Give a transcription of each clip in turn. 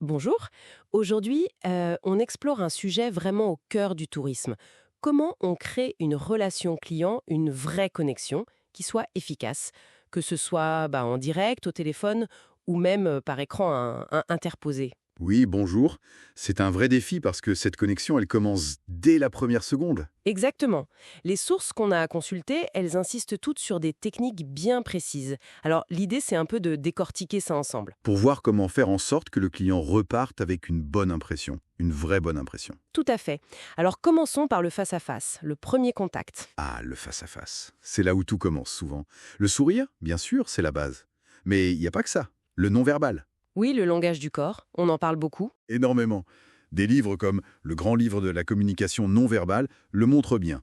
Bonjour. Aujourd'hui, on explore un sujet vraiment au cœur du tourisme. Comment on crée une relation client, une vraie connexion qui soit efficace, que ce soit en direct, au téléphone ou même par écran interposé. Oui, bonjour. C'est un vrai défi parce que cette connexion, elle commence dès la première seconde. Exactement. Les sources qu'on a consultées, elles insistent toutes sur des techniques bien précises. Alors l'idée, c'est un peu de décortiquer ça ensemble. Pour voir comment faire en sorte que le client reparte avec une bonne impression, une vraie bonne impression. Tout à fait. Alors commençons par le face-à-face, le premier contact. Ah, le face-à-face. C'est là où tout commence souvent. Le sourire, bien sûr, c'est la base. Mais il n'y a pas que ça. Le non-verbal. Oui, le langage du corps, on en parle beaucoup. Énormément. Des livres comme Le grand livre de la communication non-verbale le montrent bien.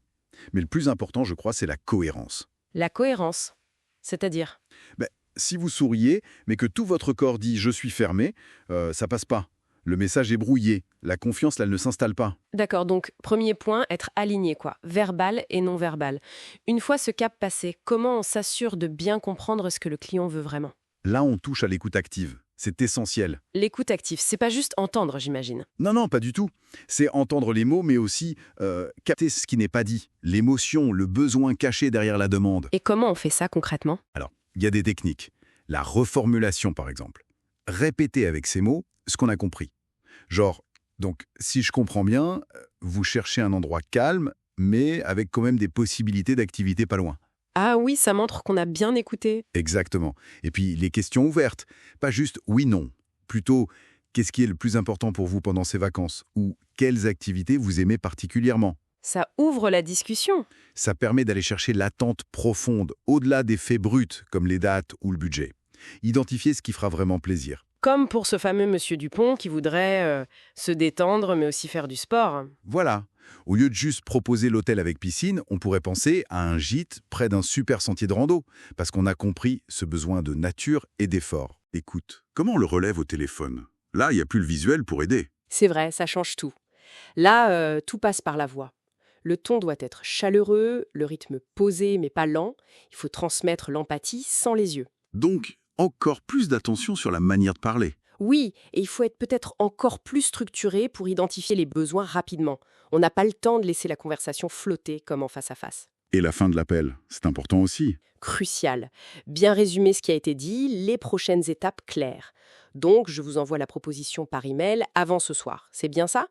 Mais le plus important, je crois, c'est la cohérence. La cohérence, c'est-à-dire. Ben, si vous souriez, mais que tout votre corps dit «je suis fermé», ça passe pas. Le message est brouillé. La confiance, là, elle ne s'installe pas. D'accord, donc premier point, être aligné, quoi. Verbal et non verbal. Une fois ce cap passé, comment on s'assure de bien comprendre ce que le client veut vraiment? Là, on touche à l'écoute active. C'est essentiel. L'écoute active, c'est pas juste entendre, j'imagine. Non, non, pas du tout. C'est entendre les mots, mais aussi capter ce qui n'est pas dit. L'émotion, le besoin caché derrière la demande. Et comment on fait ça concrètement? Alors, il y a des techniques. La reformulation, par exemple. Répéter avec ces mots ce qu'on a compris. Genre, donc, si je comprends bien, vous cherchez un endroit calme, mais avec quand même des possibilités d'activité pas loin. Ah oui, ça montre qu'on a bien écouté. Exactement. Et puis, les questions ouvertes. Pas juste oui-non. Plutôt, qu'est-ce qui est le plus important pour vous pendant ces vacances? Ou quelles activités vous aimez particulièrement? Ça ouvre la discussion. Ça permet d'aller chercher l'attente profonde, au-delà des faits bruts, comme les dates ou le budget. Identifier ce qui fera vraiment plaisir. Comme pour ce fameux monsieur Dupont qui voudrait se détendre mais aussi faire du sport. Voilà. Au lieu de juste proposer l'hôtel avec piscine, on pourrait penser à un gîte près d'un super sentier de rando, parce qu'on a compris ce besoin de nature et d'effort. Écoute, comment on le relève au téléphone? Là, il n'y a plus le visuel pour aider. C'est vrai, ça change tout. Là, tout passe par la voix. Le ton doit être chaleureux, le rythme posé mais pas lent. Il faut transmettre l'empathie sans les yeux. Donc, encore plus d'attention sur la manière de parler. Oui, et il faut être peut-être encore plus structuré pour identifier les besoins rapidement. On n'a pas le temps de laisser la conversation flotter comme en face à face. Et la fin de l'appel, c'est important aussi. Crucial. Bien résumer ce qui a été dit, les prochaines étapes claires. Donc, je vous envoie la proposition par email avant ce soir. C'est bien ça?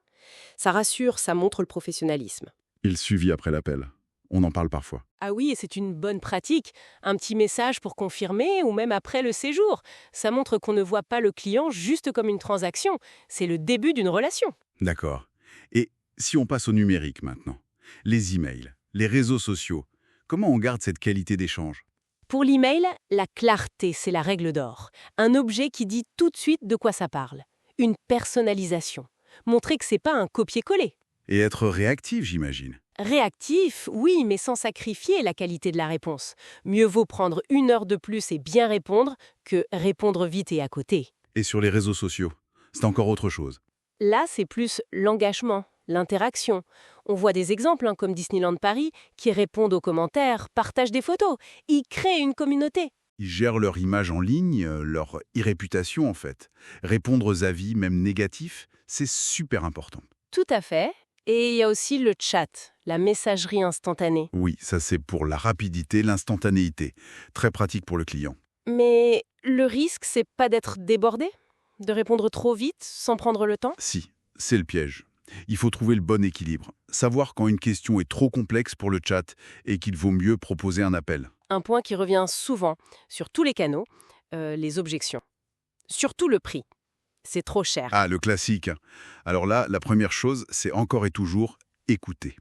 Ça rassure, ça montre le professionnalisme. Et le suivi après l'appel. On en parle parfois. Ah oui, et c'est une bonne pratique. Un petit message pour confirmer ou même après le séjour. Ça montre qu'on ne voit pas le client juste comme une transaction. C'est le début d'une relation. D'accord. Et si on passe au numérique maintenant? Les emails, les réseaux sociaux, comment on garde cette qualité d'échange? Pour l'email, la clarté, c'est la règle d'or. Un objet qui dit tout de suite de quoi ça parle. Une personnalisation. Montrer que c'est pas un copier-coller. Et être réactif, j'imagine. Réactif, oui, mais sans sacrifier la qualité de la réponse. Mieux vaut prendre 1 heure de plus et bien répondre que répondre vite et à côté. Et sur les réseaux sociaux, c'est encore autre chose. Là, c'est plus l'engagement, l'interaction. On voit des exemples comme Disneyland Paris qui répondent aux commentaires, partagent des photos. Ils créent une communauté. Ils gèrent leur image en ligne, leur e-réputation en fait. Répondre aux avis, même négatifs, c'est super important. Tout à fait. Et il y a aussi le chat, la messagerie instantanée. Oui, ça c'est pour la rapidité, l'instantanéité. Très pratique pour le client. Mais le risque, c'est pas d'être débordé? De répondre trop vite, sans prendre le temps? Si, c'est le piège. Il faut trouver le bon équilibre. Savoir quand une question est trop complexe pour le chat et qu'il vaut mieux proposer un appel. Un point qui revient souvent sur tous les canaux, les objections. Surtout le prix. C'est trop cher. Ah, le classique. Alors là, la première chose, c'est encore et toujours écouter.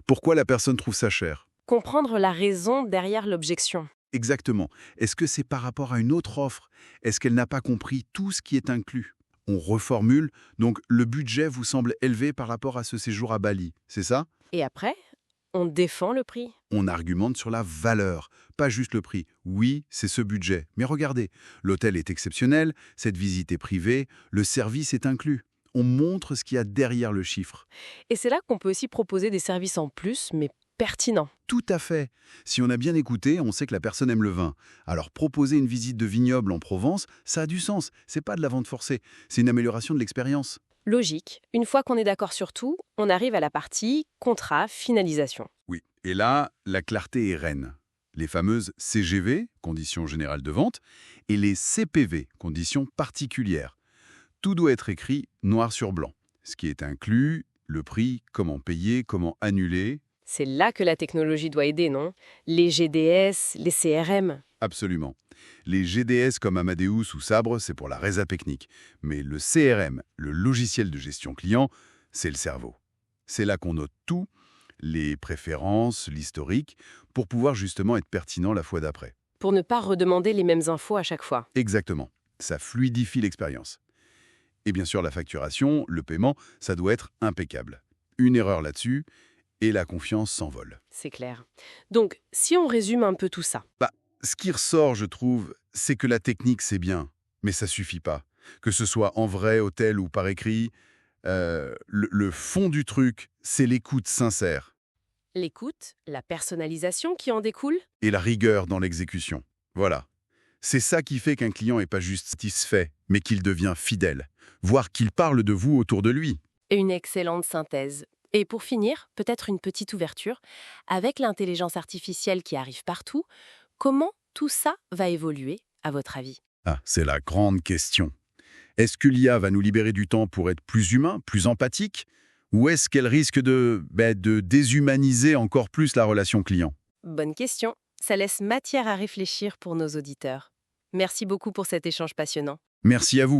Pourquoi la personne trouve ça cher? Comprendre la raison derrière l'objection. Exactement. Est-ce que c'est par rapport à une autre offre? Est-ce qu'elle n'a pas compris tout ce qui est inclus? On reformule, donc le budget vous semble élevé par rapport à ce séjour à Bali, c'est ça? Et après, on défend le prix. On argumente sur la valeur, pas juste le prix. Oui, c'est ce budget. Mais regardez, l'hôtel est exceptionnel, cette visite est privée, le service est inclus. On montre ce qu'il y a derrière le chiffre. Et c'est là qu'on peut aussi proposer des services en plus, mais pertinent. Tout à fait. Si on a bien écouté, on sait que la personne aime le vin. Alors proposer une visite de vignoble en Provence, ça a du sens. C'est pas de la vente forcée, c'est une amélioration de l'expérience. Logique. Une fois qu'on est d'accord sur tout, on arrive à la partie contrat, finalisation. Oui. Et là, la clarté est reine. Les fameuses CGV, conditions générales de vente, et les CPV, conditions particulières. Tout doit être écrit noir sur blanc. Ce qui est inclus, le prix, comment payer, comment annuler. C'est là que la technologie doit aider, non? Les GDS, les CRM. Absolument. Les GDS comme Amadeus ou Sabre, c'est pour la résa technique. Mais le CRM, le logiciel de gestion client, c'est le cerveau. C'est là qu'on note tout, les préférences, l'historique, pour pouvoir justement être pertinent la fois d'après. Pour ne pas redemander les mêmes infos à chaque fois. Exactement. Ça fluidifie l'expérience. Et bien sûr, la facturation, le paiement, ça doit être impeccable. Une erreur là-dessus, et la confiance s'envole. C'est clair. Donc, si on résume un peu tout ça. Ce qui ressort, je trouve, c'est que la technique, c'est bien, mais ça suffit pas. Que ce soit en vrai, au tel ou par écrit, le fond du truc, c'est l'écoute sincère L'écoute, la personnalisation qui en découle. et la rigueur dans l'exécution. Voilà. C'est ça qui fait qu'un client n'est pas juste satisfait, mais qu'il devient fidèle, voire qu'il parle de vous autour de lui. Et une excellente synthèse. Et pour finir, peut-être une petite ouverture. Avec l'intelligence artificielle qui arrive partout, comment tout ça va évoluer, à votre avis? Ah, c'est la grande question. Est-ce que l'IA va nous libérer du temps pour être plus humain, plus empathique? Ou est-ce qu'elle risque de déshumaniser encore plus la relation client? Bonne question. Ça laisse matière à réfléchir pour nos auditeurs. Merci beaucoup pour cet échange passionnant. Merci à vous.